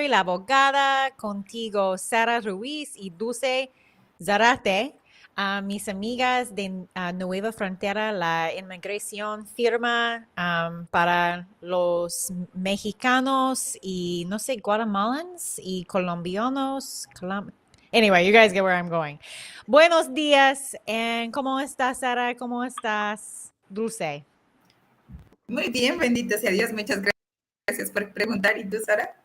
la abogada contigo, Sara Ruiz y Dulce Zarate. Mis amigas de Nueva Frontera, la inmigración firma para los mexicanos y no sé, guatemalans y colombianos. Anyway, you guys get where I'm going. Buenos días. ¿Cómo estás, Sara? ¿Cómo estás, Dulce? Muy bien, bendito sea Dios. Muchas gracias por preguntar. ¿Y tú, Sara?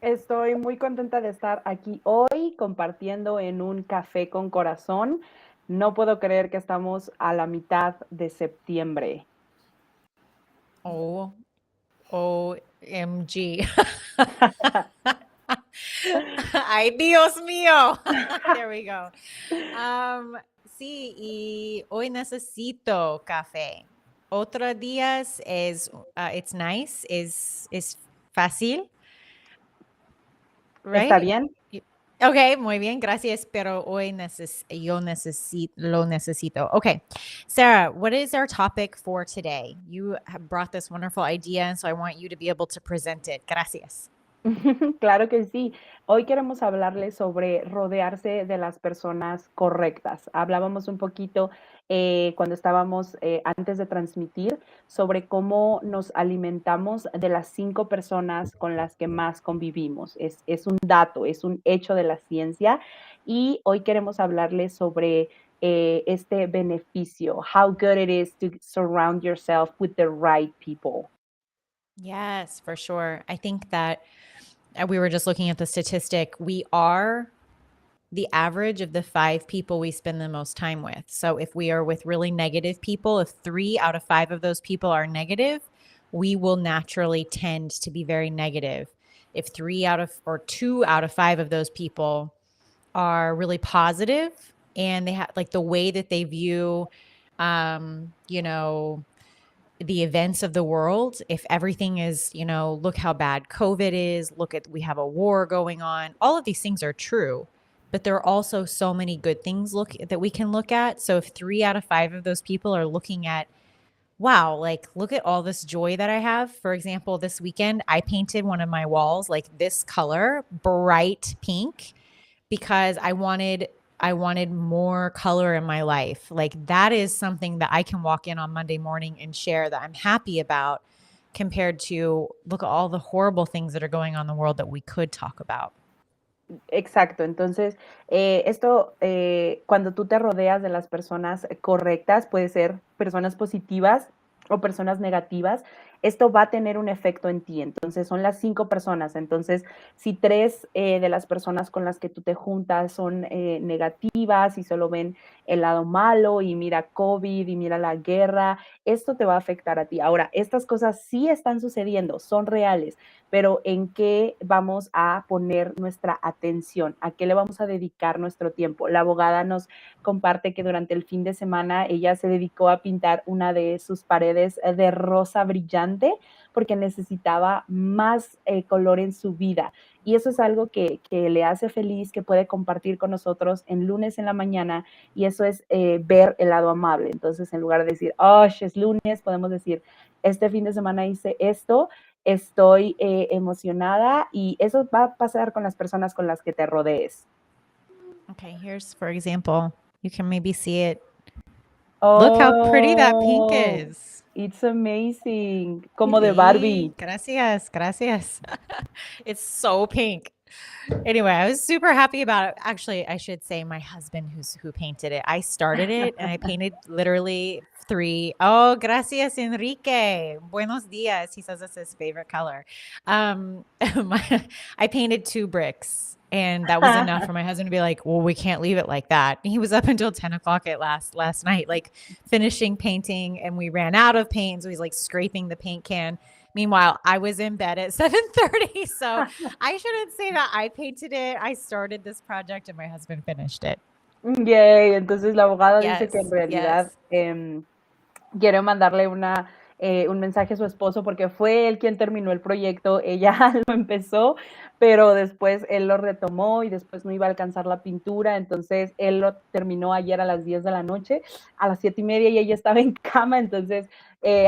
Estoy muy contenta de estar aquí hoy compartiendo en un café con corazón. No puedo creer que estamos a la mitad de septiembre. Oh, OMG. Ay, Dios mío. There we go. Sí, y hoy necesito café. Otros días it's nice, es fácil, ¿Está right? bien? Okay, muy bien, gracias, pero hoy lo necesito. Okay, Sarah, what is our topic for today? You have brought this wonderful idea, and so I want you to be able to present it. Gracias. Claro que sí. Hoy queremos hablarles sobre rodearse de las personas correctas. Hablábamos un poquito cuando estábamos antes de transmitir sobre cómo nos alimentamos de las 5 personas con las que más convivimos. Es un dato, es un hecho de la ciencia y hoy queremos hablarles sobre este beneficio, how good it is to surround yourself with the right people. Yes, for sure. I think that we were just looking at the statistic. We are the average of the 5 people we spend the most time with. So if we are with really negative people, if 3 out of 5 of those people are negative, we will naturally tend to be very negative. If 2 out of 5 of those people are really positive and they have like the way that they view, you know, the events of the world, if everything is, look how bad COVID is, we have a war going on, all of these things are true, but there are also so many good things that we can look at. So if 3 out of 5 of those people are looking at, wow, like look at all this joy that I have. For example, this weekend, I painted one of my walls like this color, bright pink, because I wanted more color in my life. Like that is something that I can walk in on Monday morning and share that I'm happy about, compared to look at all the horrible things that are going on in the world that we could talk about. Exacto, entonces cuando tú te rodeas de las personas correctas, puede ser personas positivas o personas negativas, esto va a tener un efecto en ti. Entonces son las 5 personas. Entonces, si 3 de las personas con las que tú te juntas son negativas y solo ven el lado malo y mira COVID y mira la guerra, esto te va a afectar a ti. Ahora, estas cosas sí están sucediendo, son reales, pero ¿en qué vamos a poner nuestra atención? ¿A qué le vamos a dedicar nuestro tiempo? La abogada nos comparte que durante el fin de semana ella se dedicó a pintar una de sus paredes de rosa brillante porque necesitaba más color en su vida. Y eso es algo que le hace feliz, que puede compartir con nosotros en lunes en la mañana, y eso es ver el lado amable. Entonces, en lugar de decir, oh, es lunes, podemos decir, este fin de semana hice esto, estoy emocionada, y eso va a pasar con las personas con las que te rodees. Okay, here's, for example, you can maybe see it. Oh, look how pretty that pink is. It's amazing. Como de Barbie. Gracias. It's so pink. Anyway, I was super happy about it. Actually, I should say my husband who painted it. I started it and I painted literally 3. Oh, gracias, Enrique. Buenos dias. He says it's his favorite color. I painted 2 bricks, and that was enough for my husband to be like, well, we can't leave it like that. And he was up until 10 o'clock at last night, like finishing painting, and we ran out of paint. So he's like scraping the paint can. Meanwhile, I was in bed at 7:30, so I shouldn't say that I painted it. I started this project and my husband finished it. Yay, entonces la abogada dice Yes, que en realidad yes. quiere mandarle una un mensaje a su esposo porque fue él quien terminó el proyecto, ella lo empezó, pero después él lo retomó y después no iba a alcanzar la pintura, entonces él lo terminó ayer a las 10 de la noche, a las 7:30 y ella estaba en cama, entonces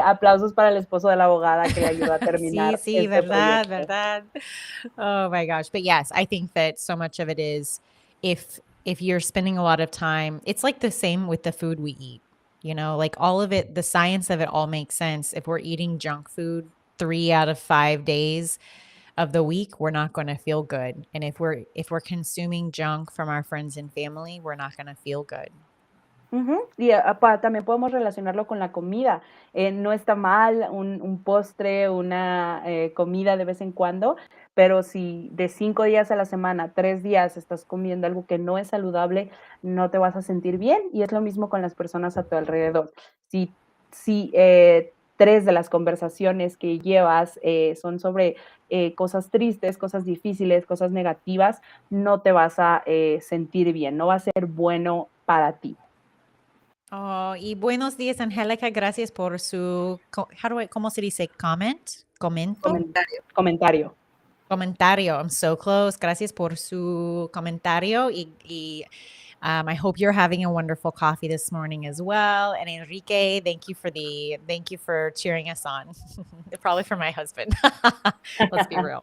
aplausos para el esposo de la abogada que le ayudó a Sí, terminar sí, este verdad, proyecto. verdad. Oh my gosh. But yes, I think that so much of it is if you're spending a lot of time, it's like the same with the food we eat. You know, like all of it, the science of it all makes sense. If we're eating junk food 3 out of 5 days of the week, we're not going to feel good. And if we're consuming junk from our friends and family, we're not going to feel good. Ujú. Y también podemos relacionarlo con la comida. No está mal un postre, una comida de vez en cuando, pero si de 5 días a la semana, 3 días estás comiendo algo que no es saludable, no te vas a sentir bien. Y es lo mismo con las personas a tu alrededor. Si 3 de las conversaciones que llevas son sobre cosas tristes, cosas difíciles, cosas negativas, no te vas a sentir bien, no va a ser bueno para ti. Oh, y buenos días, Angélica. Gracias por su, ¿cómo se dice? Comento. Comentario. Comentario. I'm so close. Gracias por su comentario. I hope you're having a wonderful coffee this morning as well. And Enrique, thank you for cheering us on. Probably for my husband. Let's be real.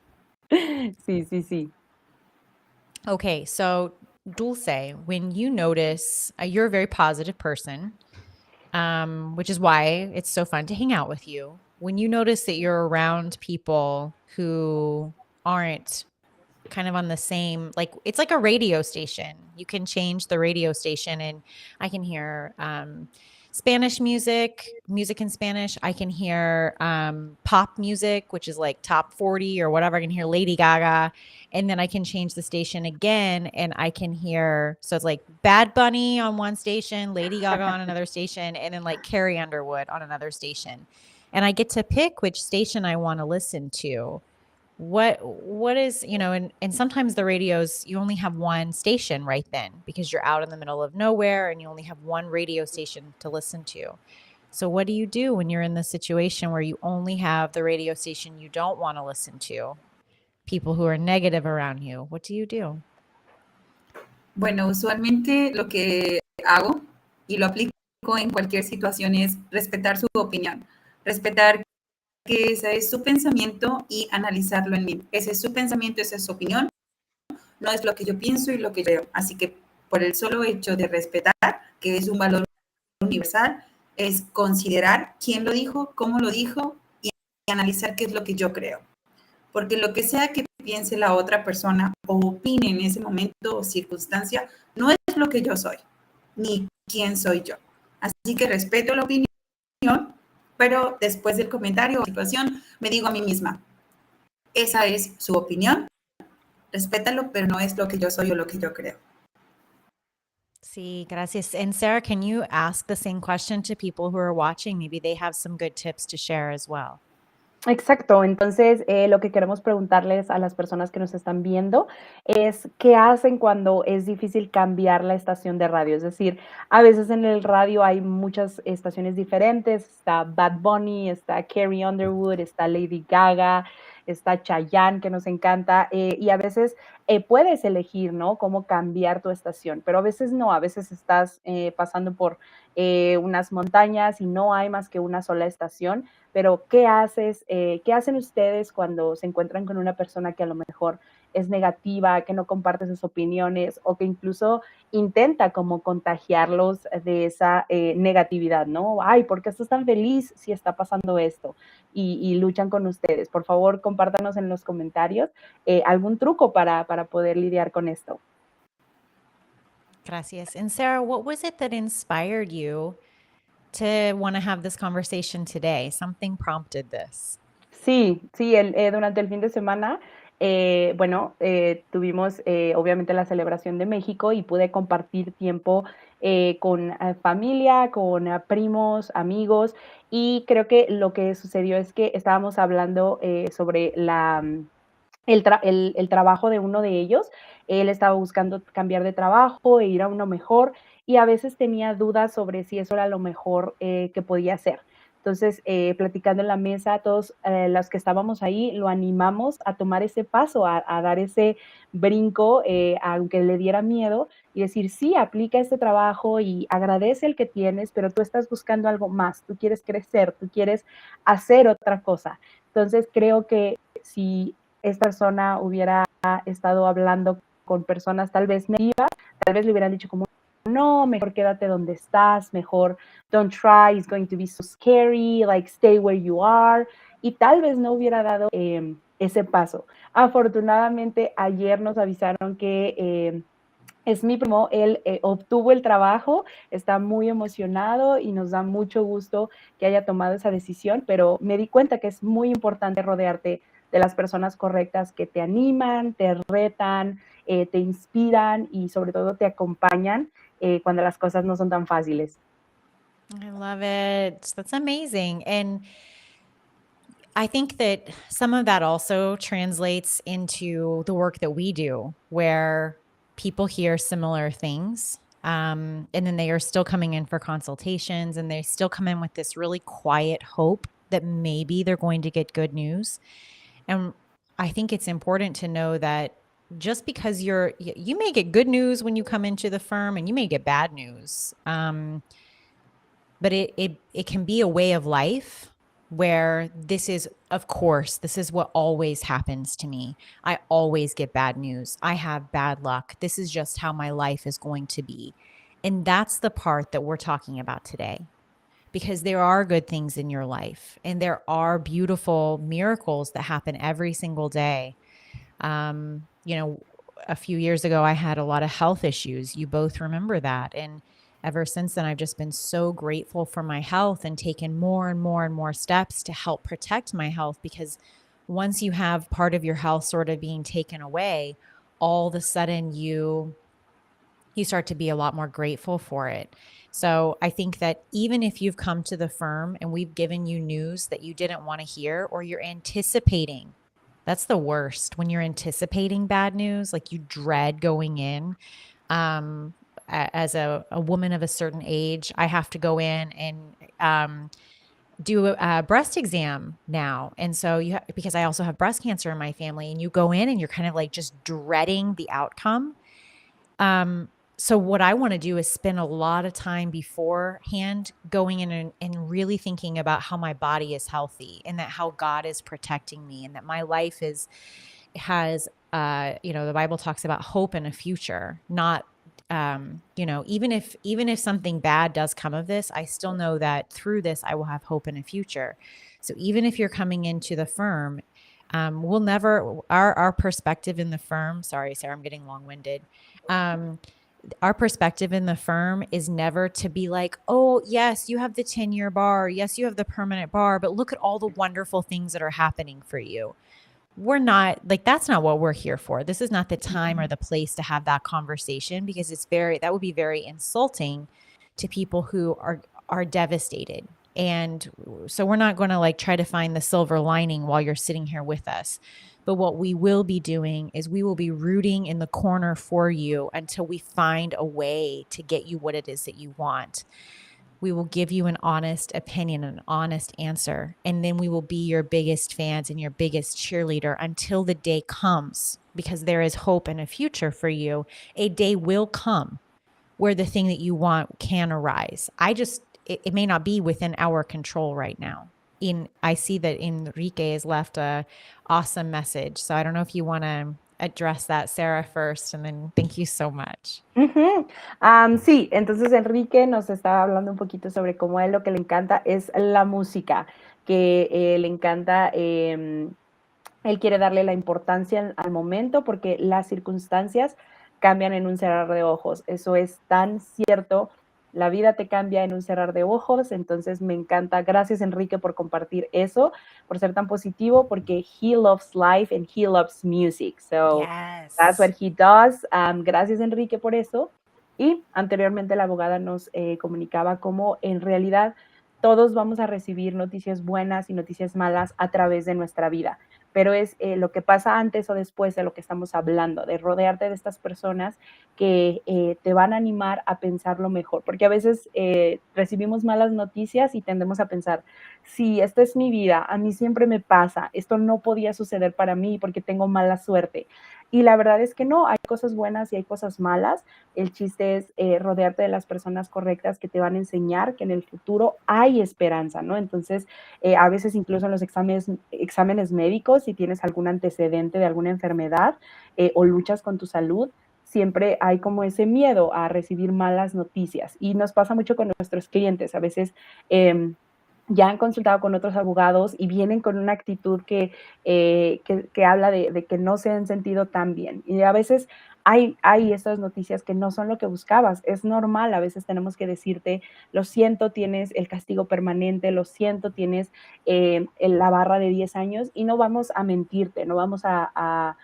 Sí, sí, sí. Okay, so Dulce, when you notice you're a very positive person, which is why it's so fun to hang out with you. When you notice that you're around people who aren't kind of on the same, like it's like a radio station. You can change the radio station, and I can hear Spanish music in Spanish. I can hear pop music, which is like top 40 or whatever. I can hear Lady Gaga, and then I can change the station again, and I can hear, so it's like Bad Bunny on one station, Lady Gaga on another station, and then like Carrie Underwood on another station. And I get to pick which station I want to listen to. What is, and sometimes the radios, you only have one station right then because you're out in the middle of nowhere and you only have one radio station to listen to. So what do you do when you're in the situation where you only have the radio station you don't want to listen to? People who are negative around you, what do you do? Bueno, usualmente lo que hago y lo aplico en cualquier situación es respetar su opinión, respetar que ese es su pensamiento y analizarlo en mí. Ese es su pensamiento, esa es su opinión, no es lo que yo pienso y lo que creo. Así que por el solo hecho de respetar, que es un valor universal, es considerar quién lo dijo, cómo lo dijo y analizar qué es lo que yo creo. Porque lo que sea que piense la otra persona o opine en ese momento o circunstancia, no es lo que yo soy, ni quién soy yo. Así que respeto la opinión, pero después del comentario o situación, me digo a mí misma, esa es su opinión, respétalo, pero no es lo que yo soy o lo que yo creo. Sí, gracias. And Sarah, can you ask the same question to people who are watching? Maybe they have some good tips to share as well. Exacto, entonces lo que queremos preguntarles a las personas que nos están viendo es qué hacen cuando es difícil cambiar la estación de radio. Es decir, a veces en el radio hay muchas estaciones diferentes, está Bad Bunny, está Carrie Underwood, está Lady Gaga, está Chayanne, que nos encanta, y a veces puedes elegir, ¿no? Cómo cambiar tu estación, pero a veces no, a veces estás pasando por unas montañas y no hay más que una sola estación. Pero ¿qué hacen ustedes cuando se encuentran con una persona que a lo mejor es negativa, que no comparte sus opiniones o que incluso intenta como contagiarlos de esa negatividad, ¿no? Ay, ¿por qué estás tan feliz si está pasando esto? Y luchan con ustedes. Por favor, compártanos en los comentarios algún truco para poder lidiar con esto. Gracias. And Sarah, what was it that inspired you to want to have this conversation today? Something prompted this. Sí, sí, durante el fin de semana, tuvimos obviamente la celebración de México y pude compartir tiempo con familia, con primos, amigos, y creo que lo que sucedió es que estábamos hablando sobre el trabajo de uno de ellos. Él estaba buscando cambiar de trabajo e ir a uno mejor y a veces tenía dudas sobre si eso era lo mejor que podía hacer. Entonces, platicando en la mesa, todos los que estábamos ahí lo animamos a tomar ese paso, a dar ese brinco, aunque le diera miedo, y decir, sí, aplica este trabajo y agradece el que tienes, pero tú estás buscando algo más, tú quieres crecer, tú quieres hacer otra cosa. Entonces, creo que si esta persona hubiera estado hablando con personas tal vez negativas, tal vez le hubieran dicho como, no, mejor quédate donde estás, mejor don't try, it's going to be so scary, like stay where you are, y tal vez no hubiera dado ese paso. Afortunadamente, ayer nos avisaron que es mi primo, él obtuvo el trabajo, está muy emocionado y nos da mucho gusto que haya tomado esa decisión, pero me di cuenta que es muy importante rodearte de las personas correctas que te animan, te retan, te inspiran y sobre todo te acompañan cuando las cosas no son tan fáciles. I love it. That's amazing. And I think that some of that also translates into the work that we do, where people hear similar things. And then they are still coming in for consultations and they still come in with this really quiet hope that maybe they're going to get good news. And I think it's important to know that just because you may get good news when you come into the firm and you may get bad news. But it can be a way of life where this is, of course, this is what always happens to me. I always get bad news. I have bad luck. This is just how my life is going to be. And that's the part that we're talking about today. Because there are good things in your life and there are beautiful miracles that happen every single day. A few years ago, I had a lot of health issues. You both remember that. And ever since then, I've just been so grateful for my health and taken more and more and more steps to help protect my health. Because once you have part of your health sort of being taken away, all of a sudden you start to be a lot more grateful for it. So I think that even if you've come to the firm and we've given you news that you didn't want to hear or you're anticipating, that's the worst when you're anticipating bad news, like you dread going in. As a woman of a certain age, I have to go in and do a breast exam now. And so because I also have breast cancer in my family, and you go in and you're kind of like just dreading the outcome. So what I want to do is spend a lot of time beforehand going in and really thinking about how my body is healthy and that how God is protecting me and that my life has the Bible talks about hope and a future, not even if something bad does come of this, I still know that through this I will have hope in a future. So even if you're coming into the firm, we'll never our perspective in the firm. Sorry, Sarah, I'm getting long-winded. Our perspective in the firm is never to be like, oh, yes, you have the 10-year bar. Yes, you have the permanent bar, but look at all the wonderful things that are happening for you. We're not like, that's not what we're here for. This is not the time or the place to have that conversation because that would be very insulting to people who are devastated. And so we're not going to like try to find the silver lining while you're sitting here with us. But what we will be doing is we will be rooting in the corner for you until we find a way to get you what it is that you want. We will give you an honest opinion, an honest answer, and then we will be your biggest fans and your biggest cheerleader until the day comes, because there is hope and a future for you. A day will come where the thing that you want can arise. It may not be within our control right now. I see that Enrique has left a awesome message. So I don't know if you want to address that, Sarah, first, and then thank you so much. Sí, entonces Enrique nos estaba hablando un poquito sobre cómo a él lo que le encanta es la música, que le encanta, él quiere darle la importancia al momento porque las circunstancias cambian en un cerrar de ojos. Eso es tan cierto. La vida te cambia en un cerrar de ojos, entonces me encanta. Gracias, Enrique, por compartir eso, por ser tan positivo, porque he loves life and he loves music. So yes, that's what he does. Gracias, Enrique, por eso. Y anteriormente la abogada nos comunicaba cómo en realidad todos vamos a recibir noticias buenas y noticias malas a través de nuestra vida. pero es lo que pasa antes o después de lo que estamos hablando, de rodearte de estas personas que te van a animar a pensar lo mejor, porque a veces recibimos malas noticias y tendemos a pensar, sí, esta es mi vida, a mí siempre me pasa, esto no podía suceder para mí porque tengo mala suerte. Y la verdad es que no, hay cosas buenas y hay cosas malas. El chiste es rodearte de las personas correctas que te van a enseñar que en el futuro hay esperanza, ¿no? Entonces, a veces incluso en los exámenes médicos, si tienes algún antecedente de alguna enfermedad o luchas con tu salud, siempre hay como ese miedo a recibir malas noticias. Y nos pasa mucho con nuestros clientes. A veces ya han consultado con otros abogados y vienen con una actitud que habla de que no se han sentido tan bien. Y a veces hay esas noticias que no son lo que buscabas. Es normal, a veces tenemos que decirte, lo siento, tienes el castigo permanente, lo siento, tienes la barra de 10 años y no vamos a mentirte, no vamos a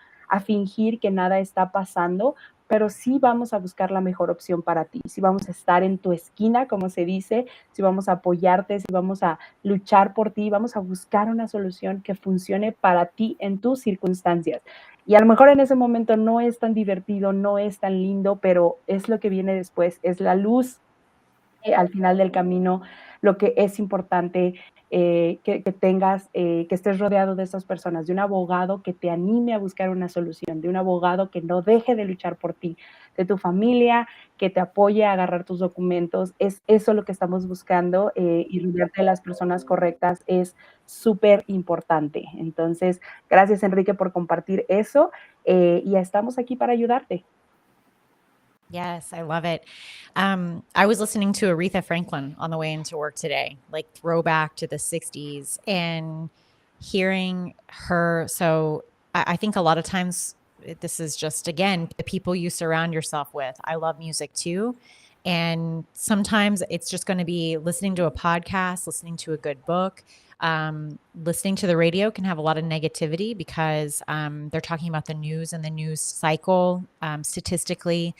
fingir que nada está pasando, pero sí vamos a buscar la mejor opción para ti, sí vamos a estar en tu esquina, como se dice, sí vamos a apoyarte, sí vamos a luchar por ti, vamos a buscar una solución que funcione para ti en tus circunstancias. Y a lo mejor en ese momento no es tan divertido, no es tan lindo, pero es lo que viene después, es la luz al final del camino. Lo que es importante que tengas, que estés rodeado de esas personas, de un abogado que te anime a buscar una solución, de un abogado que no deje de luchar por ti, de tu familia, que te apoye a agarrar tus documentos. Es eso lo que estamos buscando y rodearte de las personas correctas es súper importante. Entonces, gracias Enrique por compartir eso y ya estamos aquí para ayudarte. Yes, I love it. I was listening to Aretha Franklin on the way into work today, like throwback to the 60s, and hearing her. So I think a lot of times this is just, again, the people you surround yourself with. I love music too. And sometimes it's just going to be listening to a podcast, listening to a good book. Listening to the radio can have a lot of negativity because they're talking about the news and the news cycle. Statistically,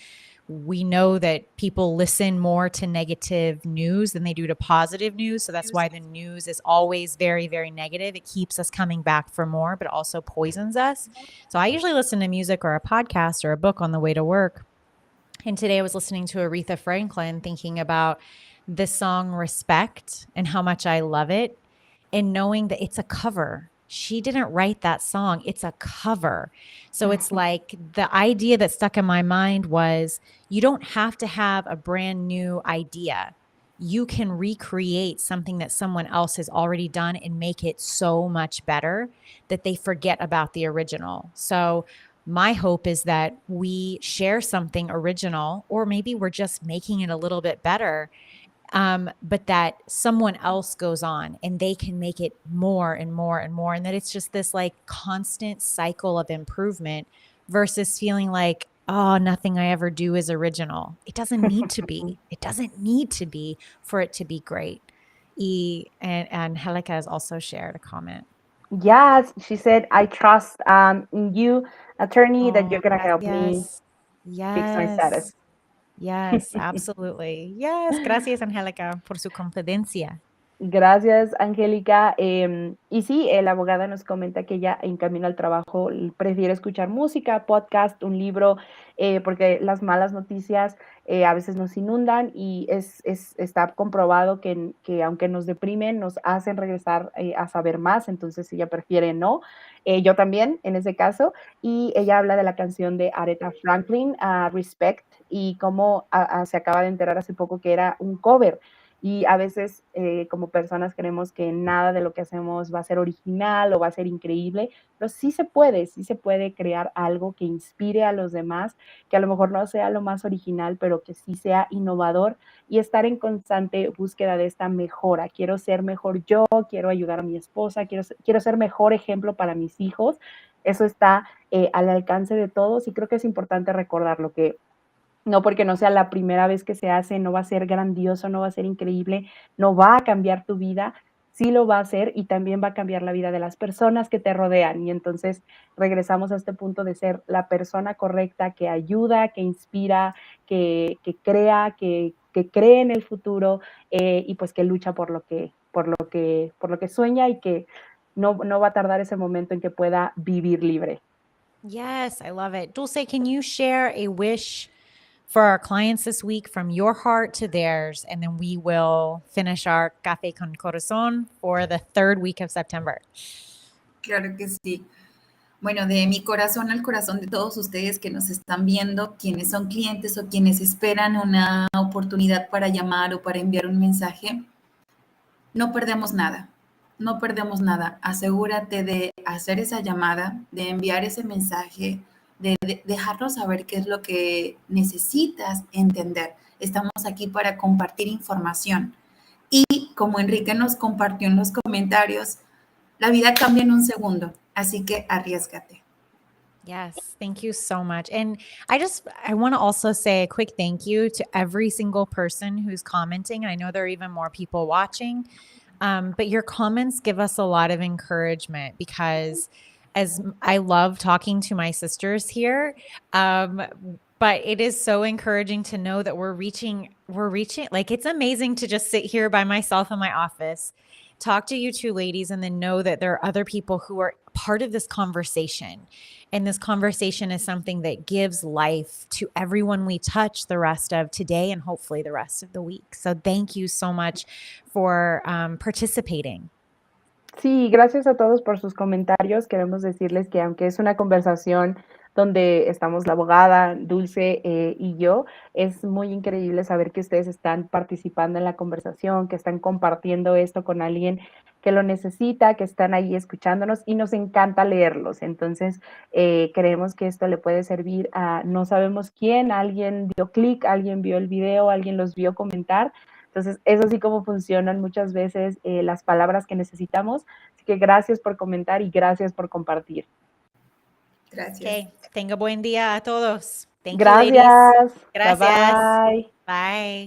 we know that people listen more to negative news than they do to positive news. So that's why the news is always very, very negative. It keeps us coming back for more, but also poisons us. So I usually listen to music or a podcast or a book on the way to work. And today I was listening to Aretha Franklin, thinking about the song Respect and how much I love it, and knowing that it's a cover. She didn't write that song, it's a cover. So it's like the idea that stuck in my mind was you don't have to have a brand new idea. You can recreate something that someone else has already done and make it so much better that they forget about the original. So my hope is that we share something original, or maybe we're just making it a little bit better, but that someone else goes on and they can make it more and more and more. And that it's just this like constant cycle of improvement versus feeling like, oh, nothing I ever do is original. It doesn't need to be. It doesn't need to be for it to be great. And Angelica has also shared a comment. Yes, she said, I trust in you, attorney, that you're Oh, going to help me gracias. fix my status. Yes. Yes, absolutely. Yes. Gracias, Angelica, por su confidencia. Gracias, Angélica. Y sí, la abogada nos comenta que ella en camino al trabajo prefiere escuchar música, podcast, un libro, porque las malas noticias a veces nos inundan y está comprobado que aunque nos deprimen, nos hacen regresar a saber más, entonces ella prefiere no. Yo también, en ese caso, y ella habla de la canción de Aretha Franklin, Respect, y cómo se acaba de enterar hace poco que era un cover. Y a veces como personas creemos que nada de lo que hacemos va a ser original o va a ser increíble, pero sí se puede crear algo que inspire a los demás, que a lo mejor no sea lo más original, pero que sí sea innovador y estar en constante búsqueda de esta mejora. Quiero ser mejor yo, quiero ayudar a mi esposa, quiero ser mejor ejemplo para mis hijos. Eso está al alcance de todos y creo que es importante recordarlo, que no porque no sea la primera vez que se hace, no va a ser grandioso, no va a ser increíble, no va a cambiar tu vida, sí lo va a hacer y también va a cambiar la vida de las personas que te rodean. Y entonces regresamos a este punto de ser la persona correcta que ayuda, que inspira, que crea, que cree en el futuro y pues que lucha por lo que sueña y que no va a tardar ese momento en que pueda vivir libre. Yes, I love it. Dulce, can you share a wish for our clients this week from your heart to theirs? And then we will finish our Café con Corazón for the third week of September. Claro que sí. Bueno, de mi corazón al corazón de todos ustedes que nos están viendo, quienes son clientes o quienes esperan una oportunidad para llamar o para enviar un mensaje, no perdemos nada, no perdemos nada. Asegúrate de hacer esa llamada, de enviar ese mensaje, de dejarnos saber qué es lo que necesitas entender. Estamos aquí para compartir información. Y como Enrique nos compartió en los comentarios, la vida cambia en un segundo, así que arriésgate. Yes, thank you so much. And I want to also say a quick thank you to every single person who's commenting. I know there are even more people watching, but your comments give us a lot of encouragement because as I love talking to my sisters here, but it is so encouraging to know that we're reaching, like it's amazing to just sit here by myself in my office, talk to you two ladies, and then know that there are other people who are part of this conversation. And this conversation is something that gives life to everyone we touch the rest of today and hopefully the rest of the week. So thank you so much for participating. Sí, gracias a todos por sus comentarios. Queremos decirles que aunque es una conversación donde estamos la abogada, Dulce y yo, es muy increíble saber que ustedes están participando en la conversación, que están compartiendo esto con alguien que lo necesita, que están ahí escuchándonos y nos encanta leerlos. Entonces, creemos que esto le puede servir a no sabemos quién, alguien dio clic, alguien vio el video, alguien los vio comentar. Entonces, es así como funcionan muchas veces las palabras que necesitamos. Así que gracias por comentar y gracias por compartir. Gracias. Okay. Tenga buen día a todos. Thank you, Gracias. ladies. Gracias. Bye bye. Bye.